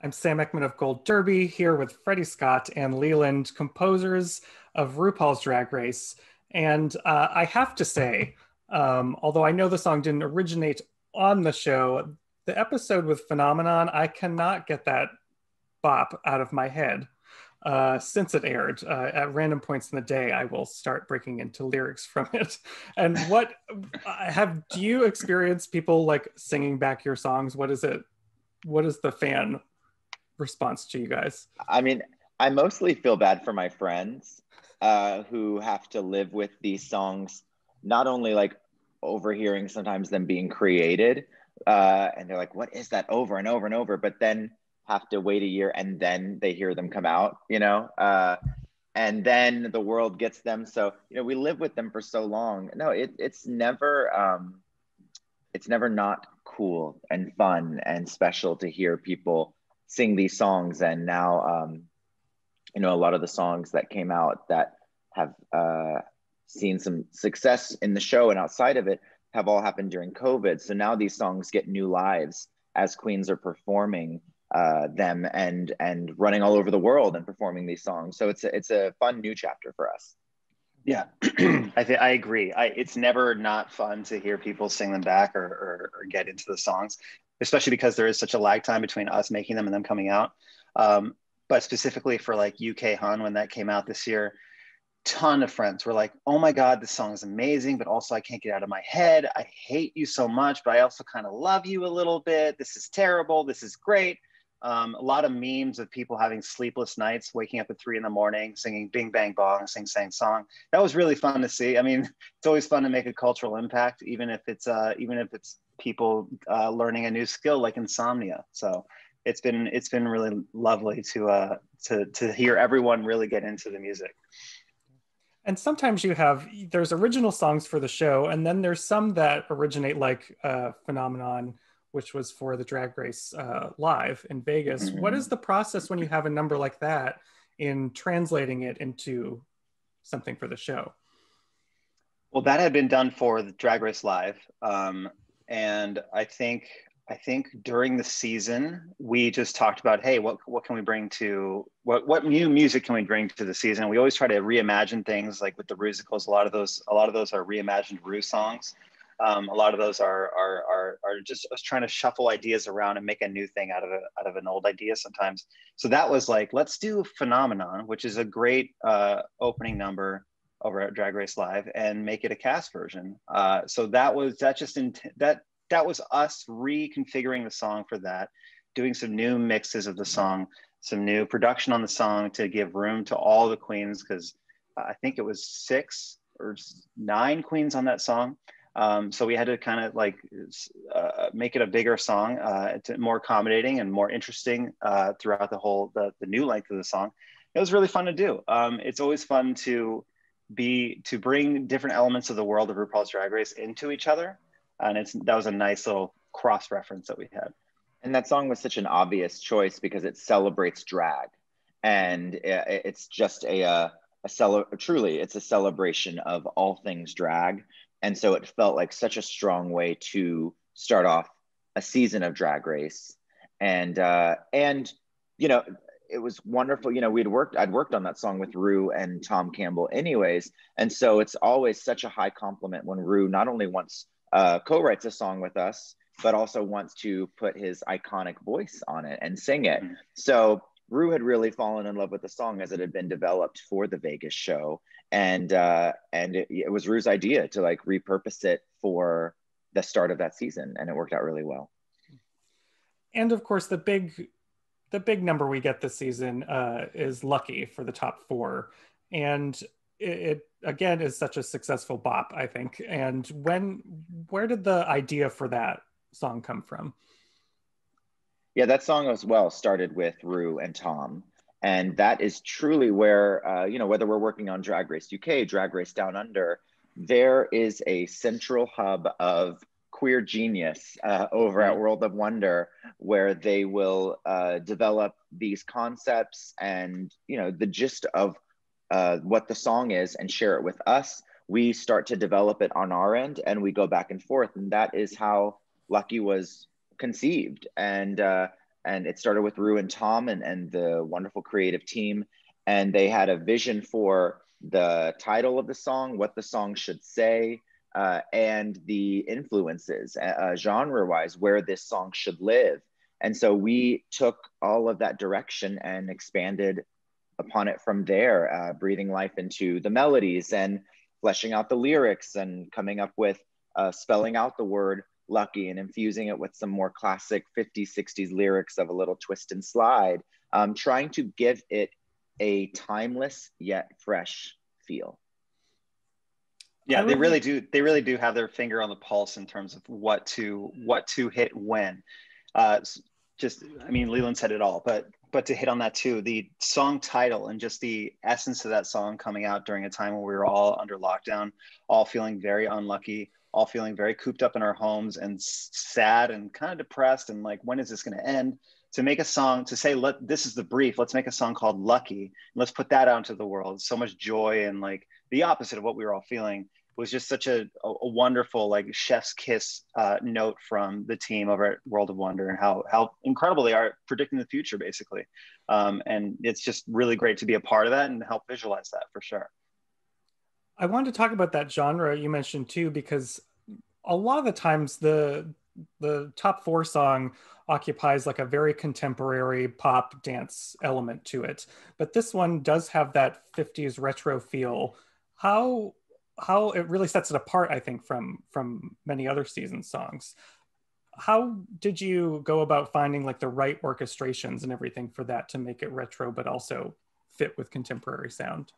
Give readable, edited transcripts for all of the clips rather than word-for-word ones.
I'm Sam Eckmann of Gold Derby, here with Freddy Scott and Leland, composers of RuPaul's Drag Race. And I have to say, although I know the song didn't originate on the show, the episode with Phenomenon, I cannot get that bop out of my head since it aired. At random points in the day, I will start breaking into lyrics from it. And do you experience people like singing back your songs? What is it? What is the fan response to you guys? I mean, I mostly feel bad for my friends who have to live with these songs, not only like overhearing sometimes them being created, and they're like, what is that over and over and over, but then have to wait a year and then they hear them come out, and then the world gets them. So, we live with them for so long. No, it's never not cool and fun and special to hear people sing these songs. And now, a lot of the songs that came out that have seen some success in the show and outside of it have all happened during COVID. So now these songs get new lives as queens are performing them and running all over the world and performing these songs. So it's a fun new chapter for us. Yeah, I agree. It's never not fun to hear people sing them back or get into the songs, especially because there is such a lag time between us making them and them coming out. But specifically for like UK Hun, when that came out this year, ton of friends were like, oh my God, this song is amazing, but also I can't get it out of my head. I hate you so much, but I also kind of love you a little bit. This is terrible. This is great. A lot of memes of people having sleepless nights, waking up at 3 a.m, singing Bing Bang Bong, Sing Sang Song. That was really fun to see. I mean, it's always fun to make a cultural impact, even if it's people learning a new skill like insomnia. So it's been really lovely to hear everyone really get into the music. And sometimes there's original songs for the show, and then there's some that originate, like Phenomenon, which was for the Drag Race live in Vegas. Mm-hmm. What is the process when you have a number like that in translating it into something for the show? Well, that had been done for the Drag Race live. And I think during the season, we just talked about, hey, what can we bring to, what new music can we bring to the season? We always try to reimagine things, like with the musicals. A lot of those are reimagined Ru songs. A lot of those are just us trying to shuffle ideas around and make a new thing out of an old idea sometimes. So that was like, let's do Phenomenon, which is a great opening number over at Drag Race Live, and make it a cast version. So that was us reconfiguring the song for that, doing some new mixes of the song, some new production on the song to give room to all the queens, because I think it was 6 or 9 queens on that song. So we had to kind of like make it a bigger song, more accommodating and more interesting throughout the new length of the song. It was really fun to do. It's always fun to bring different elements of the world of RuPaul's Drag Race into each other. And that was a nice little cross reference that we had. And that song was such an obvious choice because it celebrates drag, and it's just truly it's a celebration of all things drag. And so it felt like such a strong way to start off a season of Drag Race. And it was wonderful. I'd worked on that song with Ru and Tom Campbell anyways. And so it's always such a high compliment when Ru not only wants co-writes a song with us, but also wants to put his iconic voice on it and sing it. Mm-hmm. So Ru had really fallen in love with the song as it had been developed for the Vegas show. And it was Ru's idea to like repurpose it for the start of that season. And it worked out really well. And of course, the big number we get this season is Lucky for the top 4. And it again is such a successful bop, I think. And where did the idea for that song come from? Yeah, that song as well started with Ru and Tom. And that is truly where, whether we're working on Drag Race UK, Drag Race Down Under, there is a central hub of queer genius over at World of Wonder, where they will develop these concepts and, the gist of what the song is and share it with us. We start to develop it on our end and we go back and forth. And that is how Lucky was conceived. And and it started with Ru and Tom and the wonderful creative team. And they had a vision for the title of the song, what the song should say, and the influences, genre-wise, where this song should live. And so we took all of that direction and expanded upon it from there, breathing life into the melodies and fleshing out the lyrics and coming up with spelling out the word lucky and infusing it with some more classic 50s, 60s lyrics of a little twist and slide, trying to give it a timeless yet fresh feel. Yeah, they really do. They really do have their finger on the pulse in terms of what to hit when. I mean, Leland said it all, but to hit on that too, the song title and just the essence of that song coming out during a time when we were all under lockdown, all feeling very unlucky, all feeling very cooped up in our homes and sad and kind of depressed and like, when is this going to end? To make a song, to say, this is the brief, let's make a song called Lucky, and let's put that out into the world. So much joy and like the opposite of what we were all feeling was just such a wonderful, like chef's kiss note from the team over at World of Wonder, and how incredible they are predicting the future, basically. And it's just really great to be a part of that and help visualize that for sure. I wanted to talk about that genre you mentioned too, because a lot of the times the top 4 song occupies like a very contemporary pop dance element to it, but this one does have that 50s retro feel. How it really sets it apart, I think, from many other season songs. How did you go about finding like the right orchestrations and everything for that to make it retro but also fit with contemporary sound?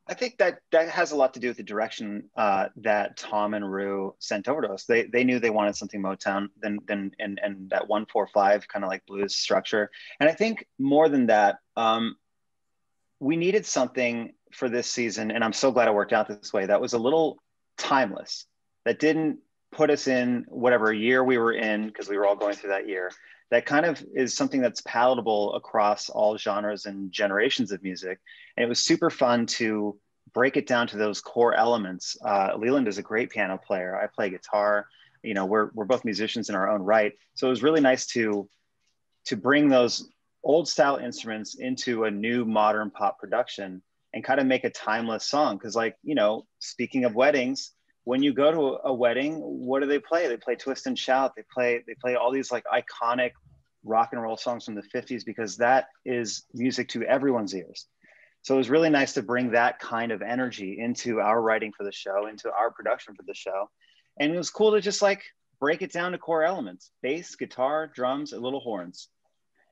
I think that has a lot to do with the direction that Tom and Ru sent over to us. They knew they wanted something Motown and that 1-4-5 kind of like blues structure. And I think more than that, we needed something for this season, and I'm so glad it worked out this way, that was a little timeless, that didn't put us in whatever year we were in, because we were all going through that year. That kind of is something that's palatable across all genres and generations of music. And it was super fun to break it down to those core elements. Leland is a great piano player. I play guitar. You know, we're both musicians in our own right. So it was really nice to bring those old style instruments into a new modern pop production and kind of make a timeless song. Because, like, you know, speaking of weddings, when you go to a wedding, what do they play? They play Twist and Shout. They play all these like iconic rock and roll songs from the 50s, because that is music to everyone's ears. So it was really nice to bring that kind of energy into our writing for the show, into our production for the show. And it was cool to just like break it down to core elements: bass, guitar, drums, and little horns.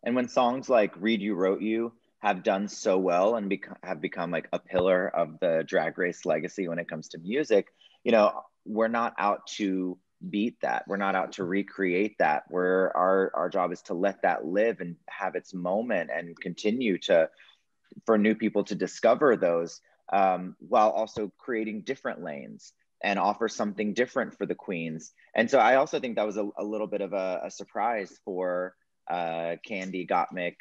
And when songs like Read You Wrote You have done so well and have become like a pillar of the Drag Race legacy when it comes to music, you know, we're not out to beat that. We're not out to recreate that. Our job is to let that live and have its moment and continue for new people to discover those, while also creating different lanes and offer something different for the queens. And so I also think that was a little bit of a surprise for Candy, Gottmik,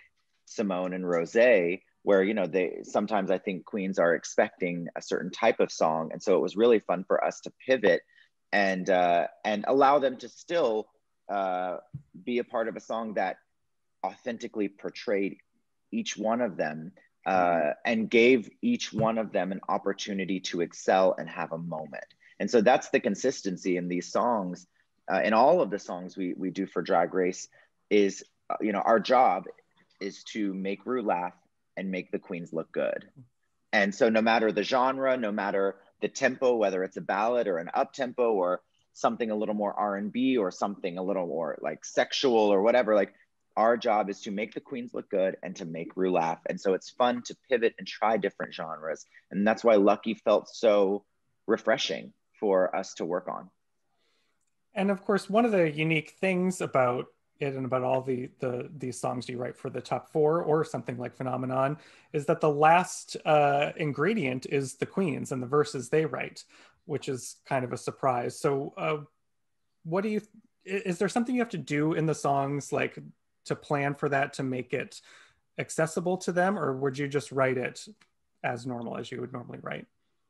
Simone, and Rosé, where, you know, sometimes I think queens are expecting a certain type of song. And so it was really fun for us to pivot and allow them to still be a part of a song that authentically portrayed each one of them, and gave each one of them an opportunity to excel and have a moment. And so that's the consistency in these songs, in all of the songs we do for Drag Race, is, you know, our job is to make Ru laugh and make the queens look good. And so no matter the genre, no matter the tempo, whether it's a ballad or an up tempo or something a little more R&B or something a little more like sexual or whatever, like, our job is to make the queens look good and to make Ru laugh. And so it's fun to pivot and try different genres. And that's why Lucky felt so refreshing for us to work on. And of course, one of the unique things about it and about all these songs you write for the top 4 or something like Phenomenon is that the last ingredient is the queens and the verses they write, which is kind of a surprise. So is there something you have to do in the songs, like, to plan for that, to make it accessible to them, or would you just write it as normal as you would normally write?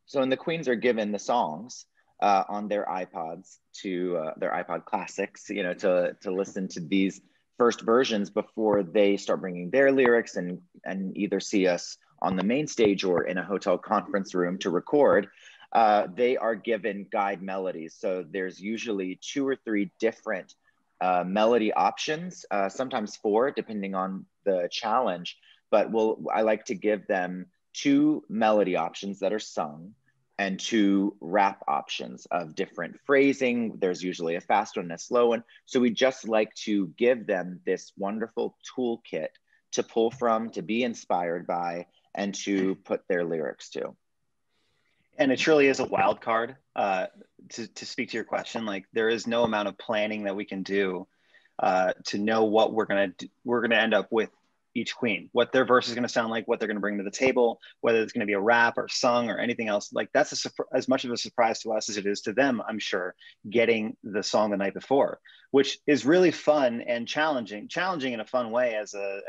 So when the queens are given the songs on their iPods, to their iPod classics, you know, to listen to these first versions before they start bringing their lyrics and either see us on the main stage or in a hotel conference room to record, they are given guide melodies. So there's usually 2 or 3 different melody options, sometimes 4, depending on the challenge. But I like to give them 2 melody options that are sung and 2 rap options of different phrasing. There's usually a fast one and a slow one. So we just like to give them this wonderful toolkit to pull from, to be inspired by, and to put their lyrics to. And it truly is a wild card. To speak to your question, like there is no amount of planning that we can do to know what we're gonna end up with each queen, what their verse is going to sound like, what they're going to bring to the table, whether it's going to be a rap or sung or anything else. Like that's as much of a surprise to us as it is to them, I'm sure, getting the song the night before, which is really fun and challenging in a fun way as a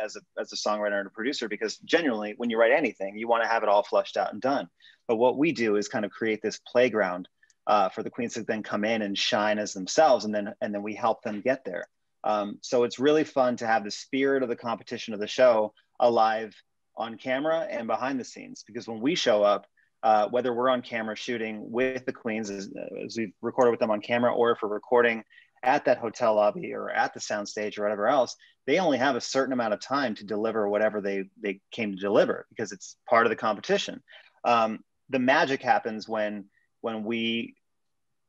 songwriter and a producer, because genuinely when you write anything, you want to have it all fleshed out and done. But what we do is kind of create this playground for the queens to then come in and shine as themselves, and then we help them get there. So it's really fun to have the spirit of the competition of the show alive on camera and behind the scenes, because when we show up, whether we're on camera shooting with the queens as we've recorded with them on camera, or if we're recording at that hotel lobby or at the soundstage or whatever else, they only have a certain amount of time to deliver whatever they came to deliver, because it's part of the competition. The magic happens when we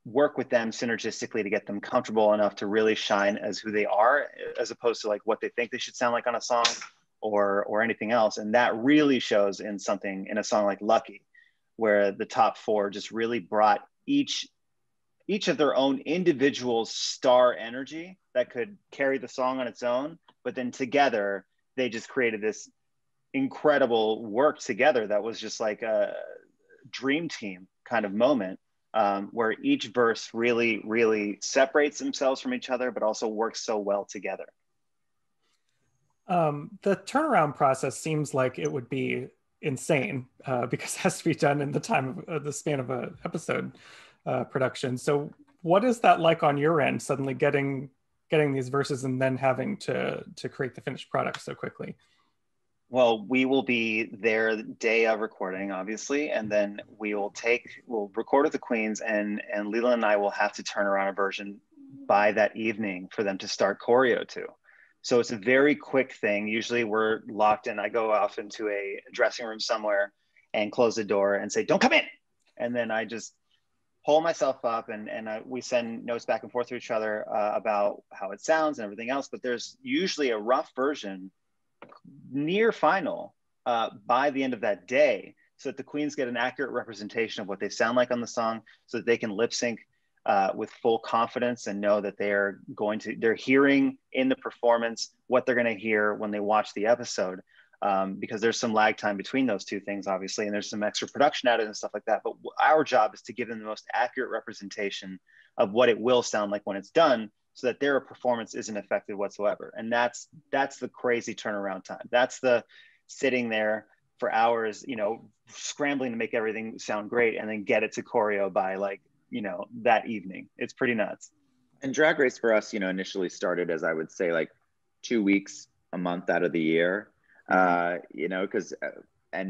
work with them synergistically to get them comfortable enough to really shine as who they are, as opposed to like what they think they should sound like on a song or anything else. And that really shows in a song like Lucky, where the top 4 just really brought each of their own individual star energy that could carry the song on its own, but then together they just created this incredible work together that was just like a dream team kind of moment. Where each verse really, really separates themselves from each other, but also works so well together. The turnaround process seems like it would be insane because it has to be done in the time of the span of an episode production. So what is that like on your end, suddenly getting these verses and then having to create the finished product so quickly? Well, we will be there the day of recording, obviously, and then we'll record with the queens, and Leland and I will have to turn around a version by that evening for them to start choreo to. So it's a very quick thing. Usually we're locked in. I go off into a dressing room somewhere and close the door and say, "Don't come in." And then I just pull myself up and we send notes back and forth to each other about how it sounds and everything else. But there's usually a rough version near final by the end of that day, so that the queens get an accurate representation of what they sound like on the song, so that they can lip sync with full confidence and know that they're hearing in the performance what they're going to hear when they watch the episode, because there's some lag time between those two things, obviously, and there's some extra production added and stuff like that. But our job is to give them the most accurate representation of what it will sound like when it's done, so that their performance isn't affected whatsoever. And that's the crazy turnaround time. That's the sitting there for hours, scrambling to make everything sound great and then get it to choreo by that evening. It's pretty nuts. And Drag Race for us, initially started as, I would say, like 2 weeks a month out of the year, and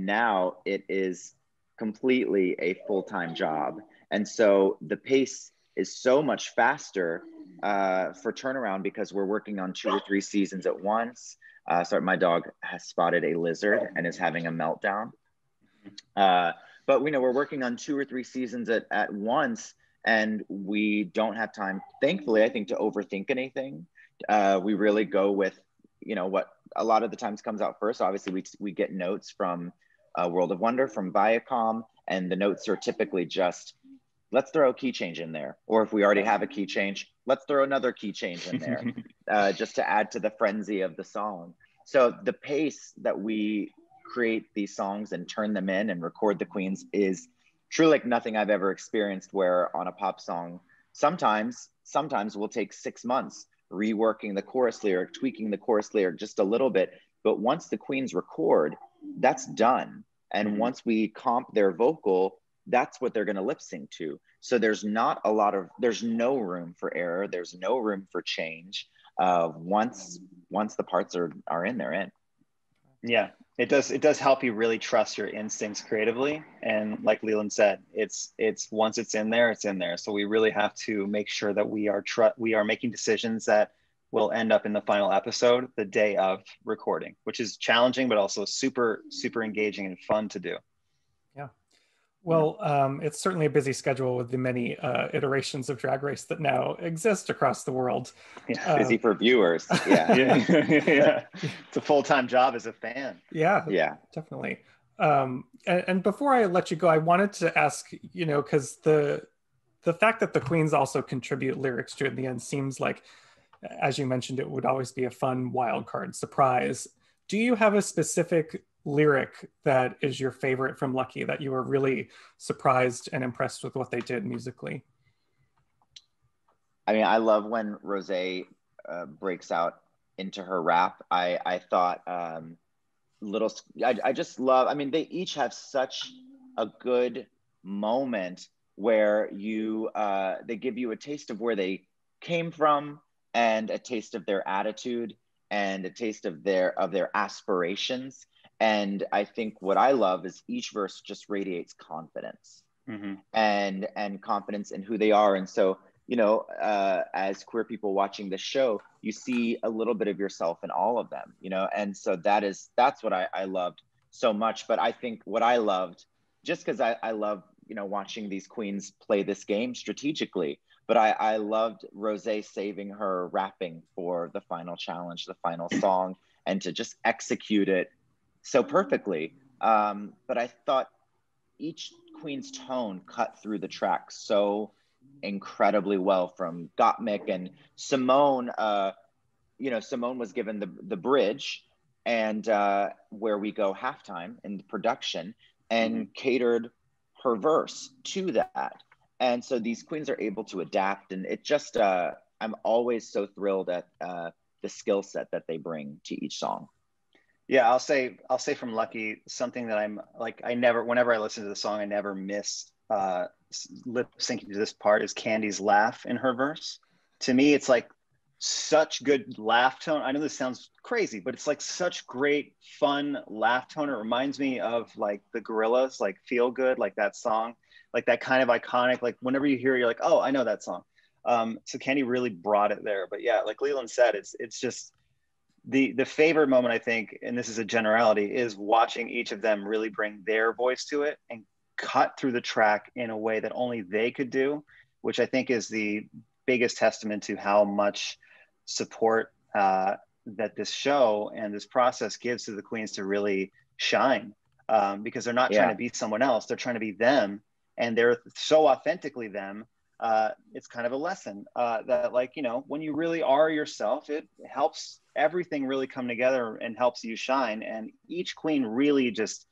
now it is completely a full-time job. And so the pace is so much faster for turnaround, because we're working on 2 or 3 seasons at once. Sorry, my dog has spotted a lizard and is having a meltdown. But we're working on 2 or 3 seasons at once, and we don't have time, thankfully, I think, to overthink anything. We really go with, what a lot of the times comes out first. Obviously, we get notes from World of Wonder, from Viacom, and the notes are typically just, let's throw a key change in there. Or if we already have a key change, let's throw another key change in there, just to add to the frenzy of the song. So the pace that we create these songs and turn them in and record the queens is truly like nothing I've ever experienced, where on a pop song, sometimes we'll take 6 months reworking the chorus lyric, tweaking the chorus lyric just a little bit. But once the queens record, that's done. And once we comp their vocal, that's what they're going to lip sync to. So there's no room for error. There's no room for change. once the parts are in, they're in. Yeah, it does help you really trust your instincts creatively. And like Leland said, it's once it's in there, it's in there. So we really have to make sure that we are making decisions that will end up in the final episode the day of recording, which is challenging, but also super, super engaging and fun to do. Yeah. Well, it's certainly a busy schedule with the many iterations of Drag Race that now exist across the world. Yeah. Busy for viewers. Yeah. Yeah. It's a full-time job as a fan. Yeah, definitely. And before I let you go, I wanted to ask, because the fact that the queens also contribute lyrics to it in the end seems like, as you mentioned, it would always be a fun wild card surprise. Do you have a specific lyric that is your favorite from Lucky, that you were really surprised and impressed with what they did musically? I mean, I love when Rosé breaks out into her rap. I thought I just love, I mean, they each have such a good moment where they give you a taste of where they came from, and a taste of their attitude, and a taste of their aspirations. And I think what I love is each verse just radiates confidence, and confidence in who they are. And so, as queer people watching this show, you see a little bit of yourself in all of them, and so that's what I loved so much. But I think what I loved, just because I love, watching these queens play this game strategically, but I loved Rosé saving her rapping for the final challenge, the final song, and to just execute it so perfectly. But I thought each queen's tone cut through the track so incredibly well, from Gottmik and Simone. Simone was given the bridge, and where we go halftime in the production, and catered her verse to that. And so these queens are able to adapt, and it just I'm always so thrilled at the skill set that they bring to each song. Yeah, I'll say from Lucky, something that I'm like, whenever I listen to the song, I never miss lip syncing to this part, is Candy's laugh in her verse. To me, it's like such good laugh tone. I know this sounds crazy, but it's like such great fun laugh tone. It reminds me of like the Gorillaz, like Feel Good, like that song, like that kind of iconic, like whenever you hear it, you're like, oh, I know that song. So Candy really brought it there. But yeah, like Leland said, it's just the favorite moment, I think, and this is a generality, is watching each of them really bring their voice to it and cut through the track in a way that only they could do, which I think is the biggest testament to how much support that this show and this process gives to the queens to really shine, because they're not trying to be someone else, they're trying to be them, and they're so authentically them. It's kind of a lesson that, like, when you really are yourself, it helps everything really come together and helps you shine. And each queen really just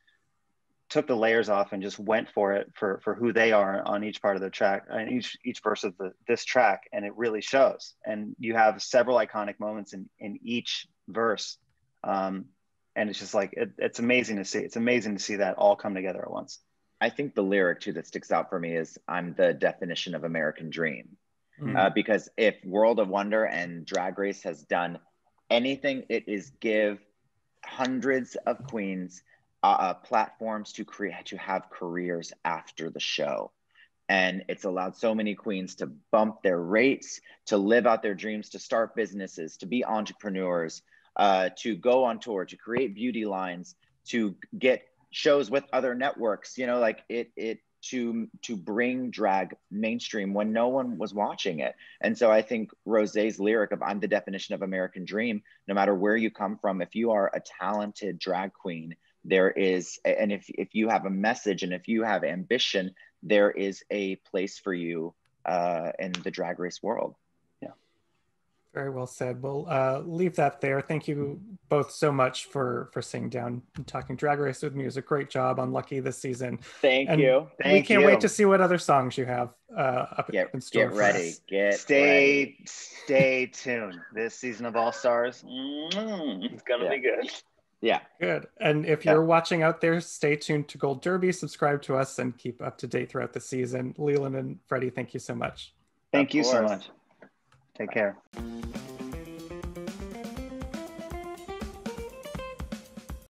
took the layers off and just went for it for who they are on each part of the track, and each verse of this track, and it really shows. And you have several iconic moments in each verse, and it's just like it's amazing to see. It's amazing to see that all come together at once. I think the lyric too that sticks out for me is, "I'm the definition of American dream." Because if World of Wonder and Drag Race has done anything, it is give hundreds of queens platforms to have careers after the show. And it's allowed so many queens to bump their rates, to live out their dreams, to start businesses, to be entrepreneurs, to go on tour, to create beauty lines, to get shows with other networks, to bring drag mainstream when no one was watching it. And so I think Rosé's lyric of "I'm the definition of American dream," no matter where you come from, if you are a talented drag queen, there is, and if you have a message and if you have ambition, there is a place for you in the Drag Race world. Yeah. Very well said. We'll leave that there. Thank you both so much for sitting down and talking Drag Race with me. It was a great job on Lucky this season. Thank you. We can't wait to see what other songs you have up in store. Get ready. Stay tuned. This season of All Stars, it's gonna be good. Yeah. Good. And if you're watching out there, stay tuned to Gold Derby, subscribe to us, and keep up to date throughout the season. Leland and Freddy, thank you so much. Thank you so much. Take care.